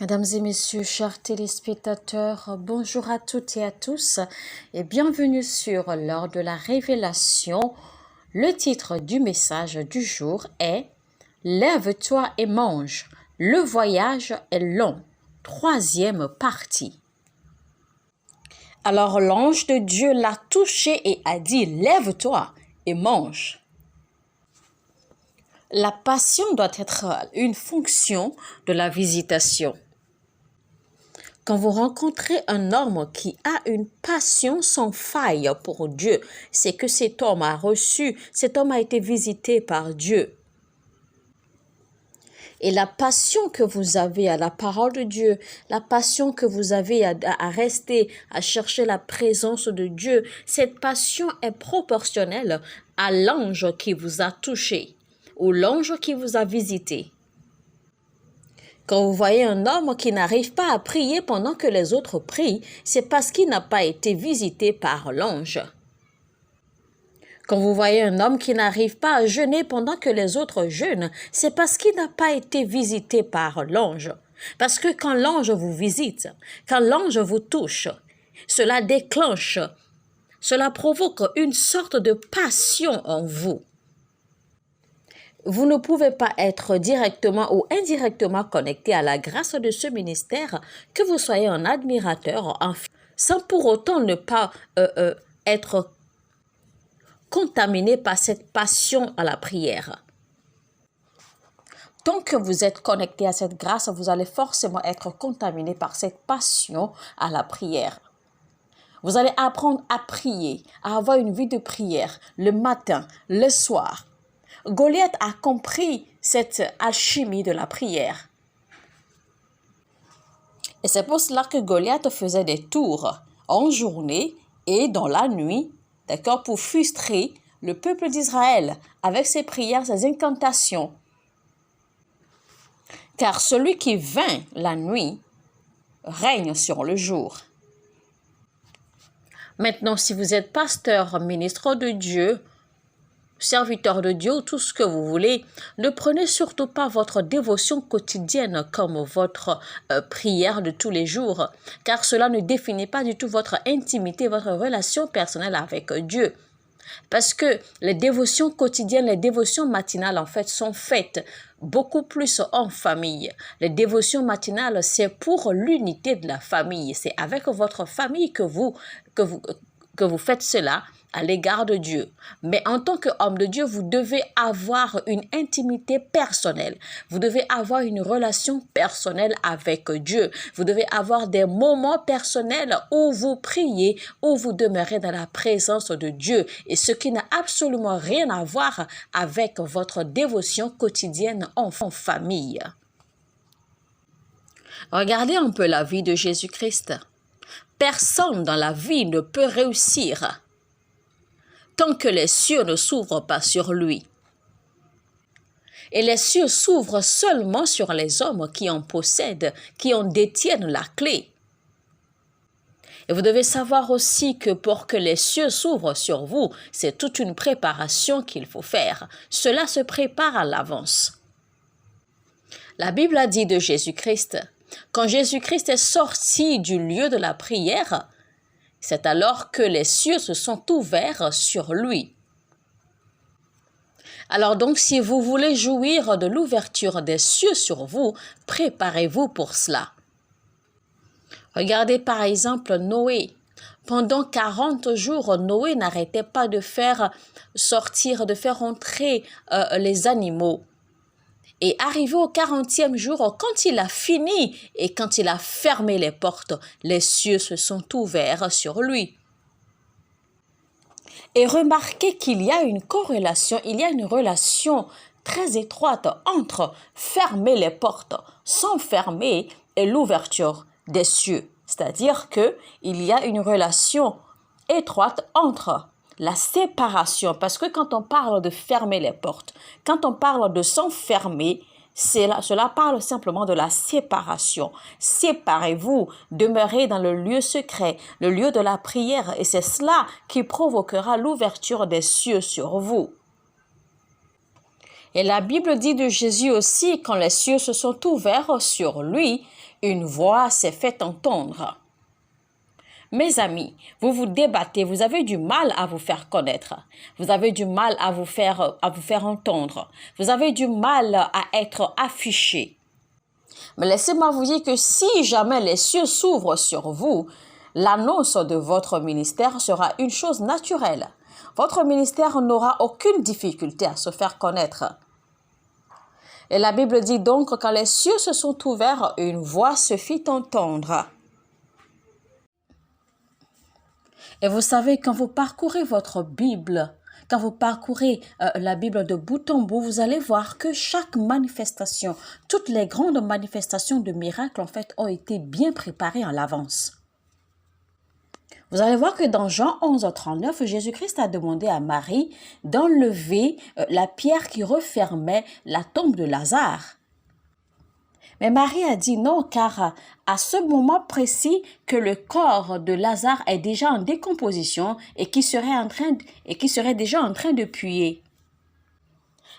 Mesdames et messieurs, chers téléspectateurs, bonjour à toutes et à tous et bienvenue sur l'heure de la révélation. Le titre du message du jour est « Lève-toi et mange, le voyage est long ». Troisième partie. Alors l'ange de Dieu l'a touché et a dit « Lève-toi et mange ». La passion doit être une fonction de la visitation. Quand vous rencontrez un homme qui a une passion sans faille pour Dieu, c'est que cet homme a été visité par Dieu. Et la passion que vous avez à la parole de Dieu, la passion que vous avez à rester, à chercher la présence de Dieu, cette passion est proportionnelle à l'ange qui vous a touché ou l'ange qui vous a visité. Quand vous voyez un homme qui n'arrive pas à prier pendant que les autres prient, c'est parce qu'il n'a pas été visité par l'ange. Quand vous voyez un homme qui n'arrive pas à jeûner pendant que les autres jeûnent, c'est parce qu'il n'a pas été visité par l'ange. Parce que quand l'ange vous visite, quand l'ange vous touche, cela provoque une sorte de passion en vous. Vous ne pouvez pas être directement ou indirectement connecté à la grâce de ce ministère, que vous soyez un admirateur, sans pour autant ne pas être contaminé par cette passion à la prière. Tant que vous êtes connecté à cette grâce, vous allez forcément être contaminé par cette passion à la prière. Vous allez apprendre à prier, à avoir une vie de prière le matin, le soir. Goliath a compris cette alchimie de la prière. Et c'est pour cela que Goliath faisait des tours en journée et dans la nuit, d'accord, pour frustrer le peuple d'Israël avec ses prières, ses incantations. Car celui qui vainc la nuit règne sur le jour. Maintenant, si vous êtes pasteur, ministre de Dieu, serviteur de Dieu, tout ce que vous voulez, ne prenez surtout pas votre dévotion quotidienne comme votre prière de tous les jours, car cela ne définit pas du tout votre intimité, votre relation personnelle avec Dieu. Parce que les dévotions quotidiennes, les dévotions matinales, en fait, sont faites beaucoup plus en famille. Les dévotions matinales, c'est pour l'unité de la famille. C'est avec votre famille que vous faites cela à l'égard de Dieu. Mais en tant qu'homme de Dieu, vous devez avoir une intimité personnelle. Vous devez avoir une relation personnelle avec Dieu. Vous devez avoir des moments personnels où vous priez, où vous demeurez dans la présence de Dieu. Et ce qui n'a absolument rien à voir avec votre dévotion quotidienne en famille. Regardez un peu la vie de Jésus-Christ. Personne dans la vie ne peut réussir tant que les cieux ne s'ouvrent pas sur lui. Et les cieux s'ouvrent seulement sur les hommes qui en possèdent, qui en détiennent la clé. Et vous devez savoir aussi que pour que les cieux s'ouvrent sur vous, c'est toute une préparation qu'il faut faire. Cela se prépare à l'avance. La Bible a dit de Jésus-Christ, quand Jésus-Christ est sorti du lieu de la prière, c'est alors que les cieux se sont ouverts sur lui. Alors donc, si vous voulez jouir de l'ouverture des cieux sur vous, préparez-vous pour cela. Regardez par exemple Noé. Pendant 40 jours, Noé n'arrêtait pas de faire entrer les animaux. Et arrivé au 40e jour, quand il a fini et quand il a fermé les portes, les cieux se sont ouverts sur lui. Et remarquez qu'il y a une corrélation, il y a une relation très étroite entre fermer les portes sans fermer et l'ouverture des cieux. C'est-à-dire qu'il y a une relation étroite entre la séparation, parce que quand on parle de fermer les portes, quand on parle de s'enfermer, cela parle simplement de la séparation. Séparez-vous, demeurez dans le lieu secret, le lieu de la prière, et c'est cela qui provoquera l'ouverture des cieux sur vous. Et la Bible dit de Jésus aussi, quand les cieux se sont ouverts sur lui, une voix s'est fait entendre. Mes amis, vous vous débattez, vous avez du mal à vous faire connaître, vous avez du mal à vous faire entendre, vous avez du mal à être affiché. Mais laissez-moi vous dire que si jamais les cieux s'ouvrent sur vous, l'annonce de votre ministère sera une chose naturelle. Votre ministère n'aura aucune difficulté à se faire connaître. Et la Bible dit donc que quand les cieux se sont ouverts, une voix se fit entendre. Et vous savez, quand vous parcourez votre Bible, quand vous parcourez la Bible de bout en bout, vous allez voir que chaque manifestation, toutes les grandes manifestations de miracles, en fait, ont été bien préparées en l'avance. Vous allez voir que dans Jean 11:39, Jésus-Christ a demandé à Marie d'enlever la pierre qui refermait la tombe de Lazare. Mais Marie a dit non, car à ce moment précis que le corps de Lazare est déjà en décomposition et qui serait déjà en train de puer.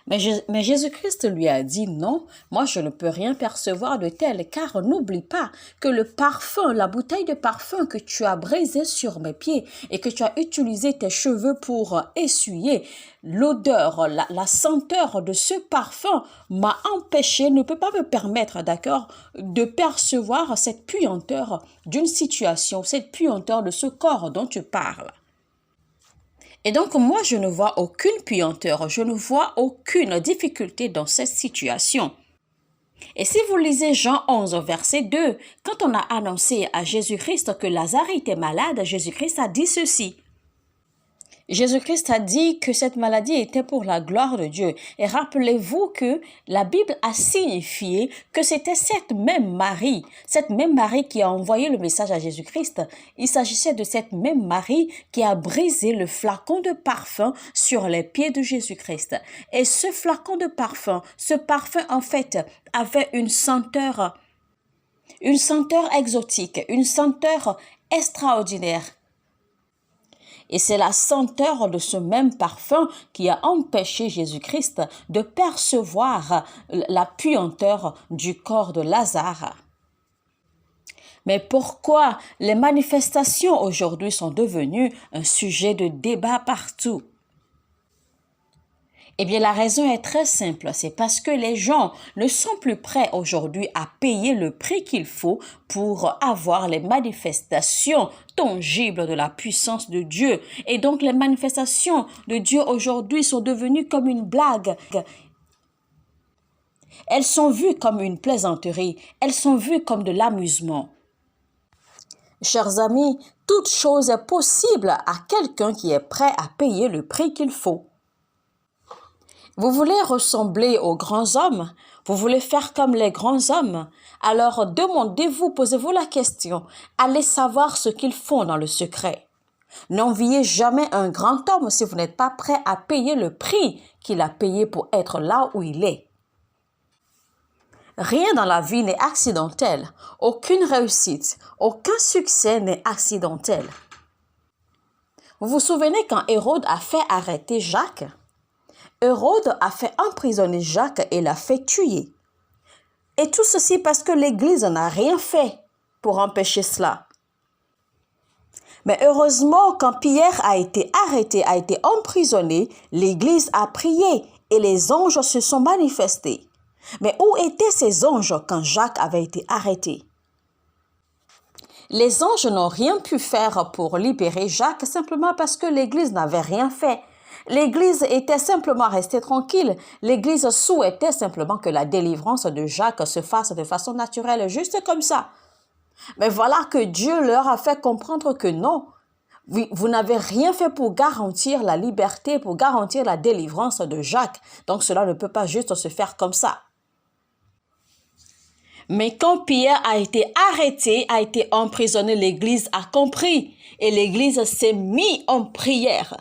Mais Jésus-Christ lui a dit non, moi je ne peux rien percevoir de tel, car n'oublie pas que le parfum, la bouteille de parfum que tu as brisée sur mes pieds et que tu as utilisé tes cheveux pour essuyer, l'odeur, la senteur de ce parfum m'a empêché, ne peut pas me permettre, d'accord, de percevoir cette puanteur d'une situation, cette puanteur de ce corps dont tu parles. Et donc, moi, je ne vois aucune puanteur, je ne vois aucune difficulté dans cette situation. Et si vous lisez Jean 11, verset 2, quand on a annoncé à Jésus-Christ que Lazare était malade, Jésus-Christ a dit ceci. Jésus-Christ a dit que cette maladie était pour la gloire de Dieu. Et rappelez-vous que la Bible a signifié que c'était cette même Marie qui a envoyé le message à Jésus-Christ. Il s'agissait de cette même Marie qui a brisé le flacon de parfum sur les pieds de Jésus-Christ. Et ce flacon de parfum, ce parfum en fait avait une senteur exotique, une senteur extraordinaire. Et c'est la senteur de ce même parfum qui a empêché Jésus-Christ de percevoir la puanteur du corps de Lazare. Mais pourquoi les manifestations aujourd'hui sont devenues un sujet de débat partout? Eh bien, la raison est très simple, c'est parce que les gens ne sont plus prêts aujourd'hui à payer le prix qu'il faut pour avoir les manifestations tangibles de la puissance de Dieu. Et donc, les manifestations de Dieu aujourd'hui sont devenues comme une blague. Elles sont vues comme une plaisanterie, elles sont vues comme de l'amusement. Chers amis, toute chose est possible à quelqu'un qui est prêt à payer le prix qu'il faut. Vous voulez ressembler aux grands hommes? Vous voulez faire comme les grands hommes? Alors demandez-vous, posez-vous la question. Allez savoir ce qu'ils font dans le secret. N'enviez jamais un grand homme si vous n'êtes pas prêt à payer le prix qu'il a payé pour être là où il est. Rien dans la vie n'est accidentel. Aucune réussite, aucun succès n'est accidentel. Vous vous souvenez quand Hérode a fait arrêter Jacques? Hérode a fait emprisonner Jacques et l'a fait tuer. Et tout ceci parce que l'Église n'a rien fait pour empêcher cela. Mais heureusement, quand Pierre a été arrêté, a été emprisonné, l'Église a prié et les anges se sont manifestés. Mais où étaient ces anges quand Jacques avait été arrêté? Les anges n'ont rien pu faire pour libérer Jacques simplement parce que l'Église n'avait rien fait. L'Église était simplement restée tranquille. L'Église souhaitait simplement que la délivrance de Jacques se fasse de façon naturelle, juste comme ça. Mais voilà que Dieu leur a fait comprendre que non, vous n'avez rien fait pour garantir la liberté, pour garantir la délivrance de Jacques. Donc cela ne peut pas juste se faire comme ça. Mais quand Pierre a été arrêté, a été emprisonné, l'Église a compris et l'Église s'est mise en prière.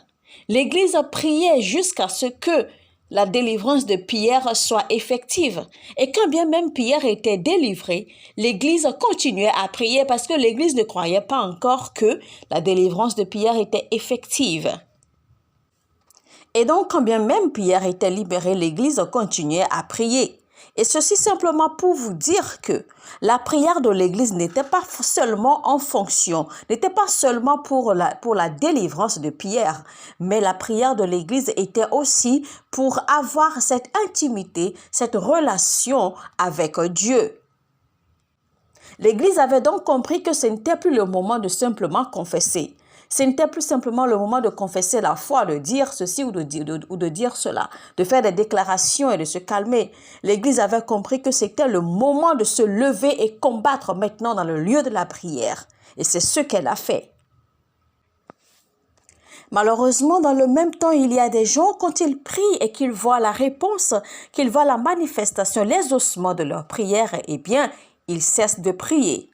L'Église a prié jusqu'à ce que la délivrance de Pierre soit effective. Et quand bien même Pierre était délivré, l'Église continuait à prier parce que l'Église ne croyait pas encore que la délivrance de Pierre était effective. Et donc, quand bien même Pierre était libéré, l'Église continuait à prier. Et ceci simplement pour vous dire que la prière de l'Église n'était pas seulement en fonction, n'était pas seulement pour la délivrance de Pierre, mais la prière de l'Église était aussi pour avoir cette intimité, cette relation avec Dieu. L'Église avait donc compris que ce n'était plus le moment de simplement confesser. Ce n'était plus simplement le moment de confesser la foi, de dire ceci ou de dire cela, de faire des déclarations et de se calmer. L'Église avait compris que c'était le moment de se lever et combattre maintenant dans le lieu de la prière. Et c'est ce qu'elle a fait. Malheureusement, dans le même temps, il y a des gens, quand ils prient et qu'ils voient la réponse, qu'ils voient la manifestation, les ossements de leur prière, eh bien, ils cessent de prier.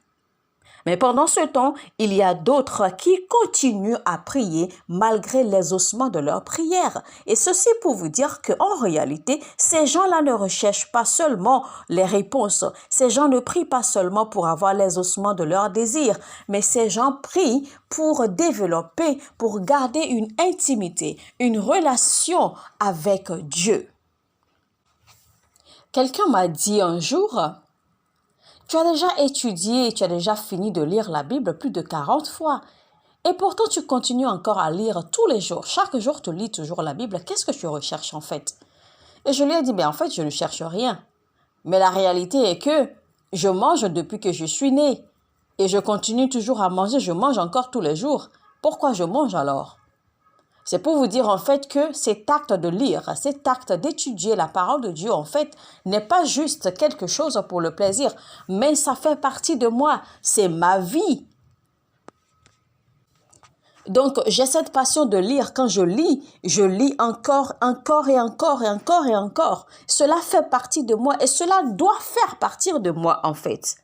Mais pendant ce temps, il y a d'autres qui continuent à prier malgré les ossements de leur prière. Et ceci pour vous dire qu'en réalité, ces gens-là ne recherchent pas seulement les réponses. Ces gens ne prient pas seulement pour avoir les ossements de leur désir, mais ces gens prient pour développer, pour garder une intimité, une relation avec Dieu. Quelqu'un m'a dit un jour: tu as déjà étudié, tu as déjà fini de lire la Bible plus de 40 fois. Et pourtant, tu continues encore à lire tous les jours. Chaque jour, tu lis toujours la Bible. Qu'est-ce que tu recherches en fait? Et je lui ai dit, en fait, je ne cherche rien. Mais la réalité est que je mange depuis que je suis née. Et je continue toujours à manger. Je mange encore tous les jours. Pourquoi je mange alors? C'est pour vous dire en fait que cet acte de lire, cet acte d'étudier la parole de Dieu en fait n'est pas juste quelque chose pour le plaisir, mais ça fait partie de moi, c'est ma vie. Donc j'ai cette passion de lire. Quand je lis encore et encore et encore et encore. Cela fait partie de moi et cela doit faire partie de moi en fait.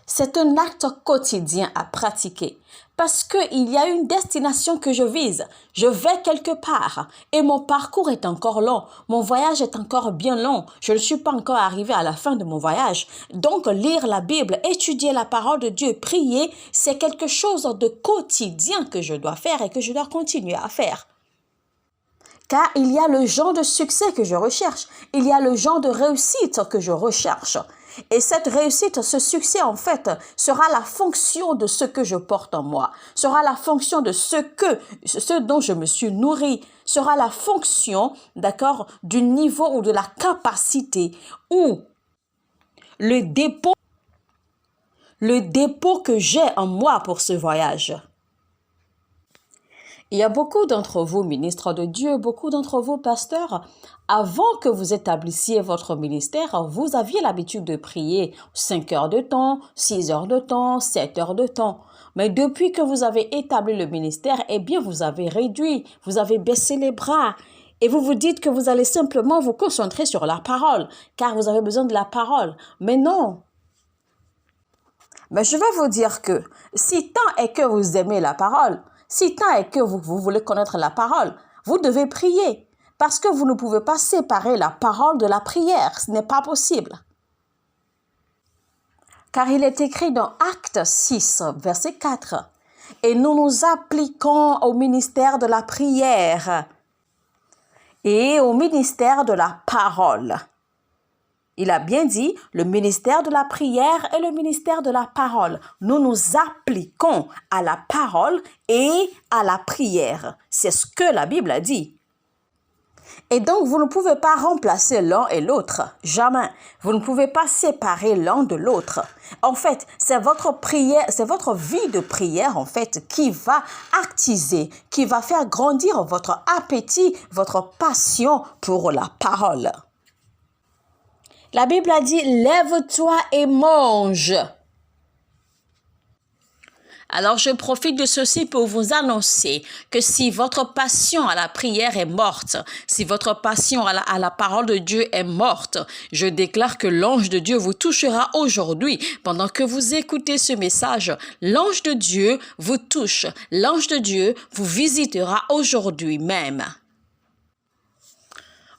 C'est un acte quotidien à pratiquer parce qu'il y a une destination que je vise. Je vais quelque part et mon parcours est encore long. Mon voyage est encore bien long. Je ne suis pas encore arrivé à la fin de mon voyage. Donc, lire la Bible, étudier la parole de Dieu, prier, c'est quelque chose de quotidien que je dois faire et que je dois continuer à faire. Car il y a le genre de succès que je recherche. Il y a le genre de réussite que je recherche. Et cette réussite, ce succès, en fait, sera la fonction de ce que je porte en moi, sera la fonction de ce dont je me suis nourri, sera la fonction, d'accord, du niveau ou de la capacité ou le dépôt que j'ai en moi pour ce voyage. Il y a beaucoup d'entre vous, ministres de Dieu, beaucoup d'entre vous, pasteurs, avant que vous établissiez votre ministère, vous aviez l'habitude de prier 5 heures de temps, 6 heures de temps, 7 heures de temps. Mais depuis que vous avez établi le ministère, eh bien, vous avez réduit, vous avez baissé les bras. Et vous vous dites que vous allez simplement vous concentrer sur la parole, car vous avez besoin de la parole. Mais non. Mais je vais vous dire que si tant est que vous aimez la parole, si tant est que vous voulez connaître la parole, vous devez prier. Parce que vous ne pouvez pas séparer la parole de la prière. Ce n'est pas possible. Car il est écrit dans Actes 6, verset 4. Et nous nous appliquons au ministère de la prière et au ministère de la parole. Il a bien dit le ministère de la prière et le ministère de la parole. Nous nous appliquons à la parole et à la prière. C'est ce que la Bible a dit. Et donc, vous ne pouvez pas remplacer l'un et l'autre. Jamais. Vous ne pouvez pas séparer l'un de l'autre. En fait, c'est votre prière, c'est votre vie de prière, en fait, qui va attiser, qui va faire grandir votre appétit, votre passion pour la parole. La Bible a dit, lève-toi et mange. Alors, je profite de ceci pour vous annoncer que si votre passion à la prière est morte, si votre passion à la parole de Dieu est morte, je déclare que l'ange de Dieu vous touchera aujourd'hui. Pendant que vous écoutez ce message, l'ange de Dieu vous touche. L'ange de Dieu vous visitera aujourd'hui même.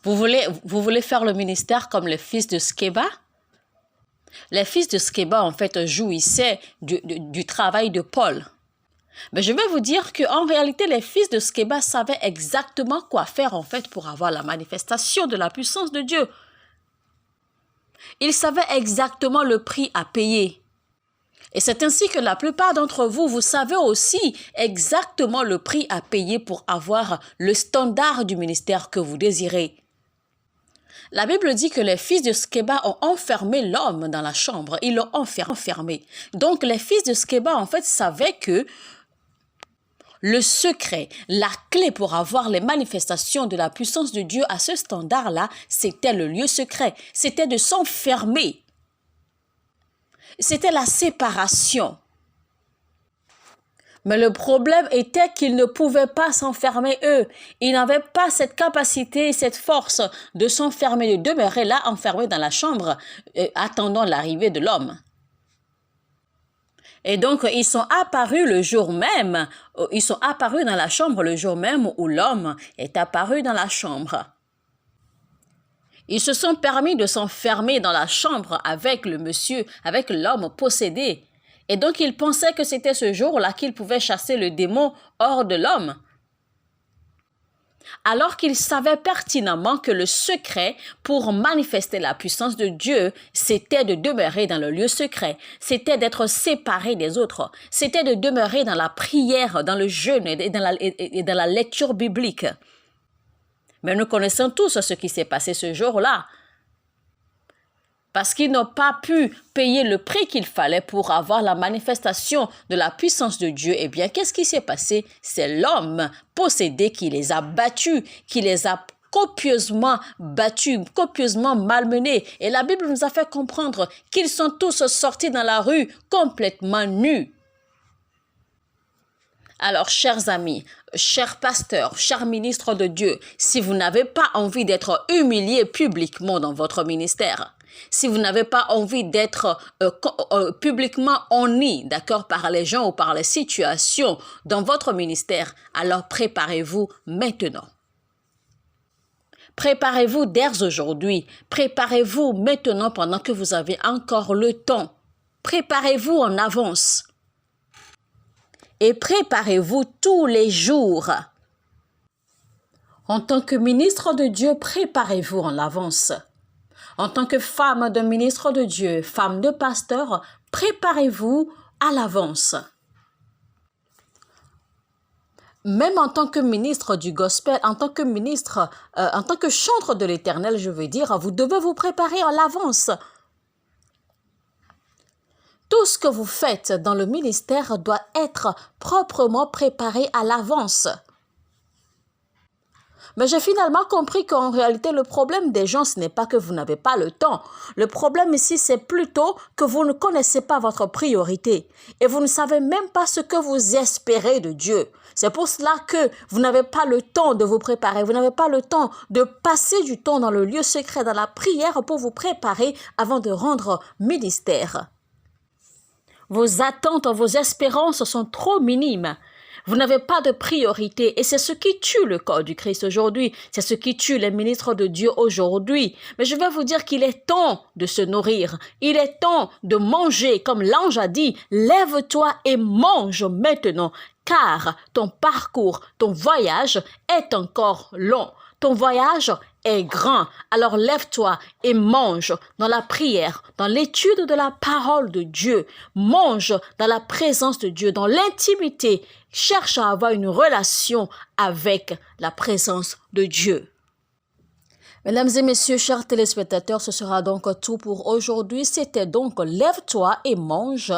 Vous voulez faire le ministère comme les fils de Sceva? Les fils de Sceva, en fait, jouissaient du travail de Paul. Mais je vais vous dire qu'en réalité, les fils de Schéba savaient exactement quoi faire en fait pour avoir la manifestation de la puissance de Dieu. Ils savaient exactement le prix à payer. Et c'est ainsi que la plupart d'entre vous, vous savez aussi exactement le prix à payer pour avoir le standard du ministère que vous désirez. La Bible dit que les fils de Schéba ont enfermé l'homme dans la chambre. Ils l'ont enfermé. Donc les fils de Schéba en fait savaient que le secret, la clé pour avoir les manifestations de la puissance de Dieu à ce standard-là, c'était le lieu secret. C'était de s'enfermer. C'était la séparation. Mais le problème était qu'ils ne pouvaient pas s'enfermer eux. Ils n'avaient pas cette capacité, cette force de s'enfermer, de demeurer là, enfermés dans la chambre, attendant l'arrivée de l'homme. Et donc, ils sont apparus le jour même, ils sont apparus dans la chambre le jour même où l'homme est apparu dans la chambre. Ils se sont permis de s'enfermer dans la chambre avec le monsieur, avec l'homme possédé. Et donc, ils pensaient que c'était ce jour-là qu'ils pouvaient chasser le démon hors de l'homme. Alors qu'ils savaient pertinemment que le secret pour manifester la puissance de Dieu, c'était de demeurer dans le lieu secret, c'était d'être séparé des autres, c'était de demeurer dans la prière, dans le jeûne et dans la lecture biblique. Mais nous connaissons tous ce qui s'est passé ce jour-là. Parce qu'ils n'ont pas pu payer le prix qu'il fallait pour avoir la manifestation de la puissance de Dieu, eh bien, qu'est-ce qui s'est passé? C'est l'homme possédé qui les a battus, qui les a copieusement battus, copieusement malmenés. Et la Bible nous a fait comprendre qu'ils sont tous sortis dans la rue complètement nus. Alors, chers amis, chers pasteurs, chers ministres de Dieu, si vous n'avez pas envie d'être humiliés publiquement dans votre ministère, si vous n'avez pas envie d'être publiquement honnis, d'accord, par les gens ou par les situations dans votre ministère, alors préparez-vous maintenant. Préparez-vous dès aujourd'hui. Préparez-vous maintenant pendant que vous avez encore le temps. Préparez-vous en avance. Et préparez-vous tous les jours. En tant que ministre de Dieu, préparez-vous en avance. En tant que femme de ministre de Dieu, femme de pasteur, préparez-vous à l'avance. Même en tant que ministre du gospel, en tant que ministre, en tant que chantre de l'Éternel, je veux dire, vous devez vous préparer à l'avance. Tout ce que vous faites dans le ministère doit être proprement préparé à l'avance. Mais j'ai finalement compris qu'en réalité, le problème des gens, ce n'est pas que vous n'avez pas le temps. Le problème ici, c'est plutôt que vous ne connaissez pas votre priorité et vous ne savez même pas ce que vous espérez de Dieu. C'est pour cela que vous n'avez pas le temps de vous préparer. Vous n'avez pas le temps de passer du temps dans le lieu secret, dans la prière pour vous préparer avant de rendre ministère. Vos attentes, vos espérances sont trop minimes. Vous n'avez pas de priorité et c'est ce qui tue le corps du Christ aujourd'hui. C'est ce qui tue les ministres de Dieu aujourd'hui. Mais je vais vous dire qu'il est temps de se nourrir. Il est temps de manger. Comme l'ange a dit, lève-toi et mange maintenant, car ton parcours, ton voyage est encore long. Ton voyage est grand. Alors lève-toi et mange dans la prière, dans l'étude de la parole de Dieu. Mange dans la présence de Dieu, dans l'intimité. Cherche à avoir une relation avec la présence de Dieu. Mesdames et messieurs, chers téléspectateurs, ce sera donc tout pour aujourd'hui. C'était donc lève-toi et mange.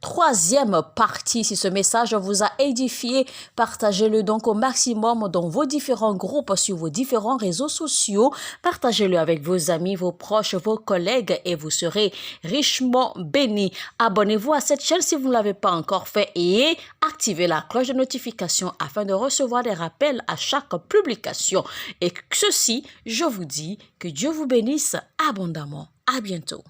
Troisième partie, si ce message vous a édifié, partagez-le donc au maximum dans vos différents groupes, sur vos différents réseaux sociaux. Partagez-le avec vos amis, vos proches, vos collègues et vous serez richement bénis. Abonnez-vous à cette chaîne si vous ne l'avez pas encore fait et activez la cloche de notification afin de recevoir des rappels à chaque publication. Et ceci, je vous dis que Dieu vous bénisse abondamment. À bientôt.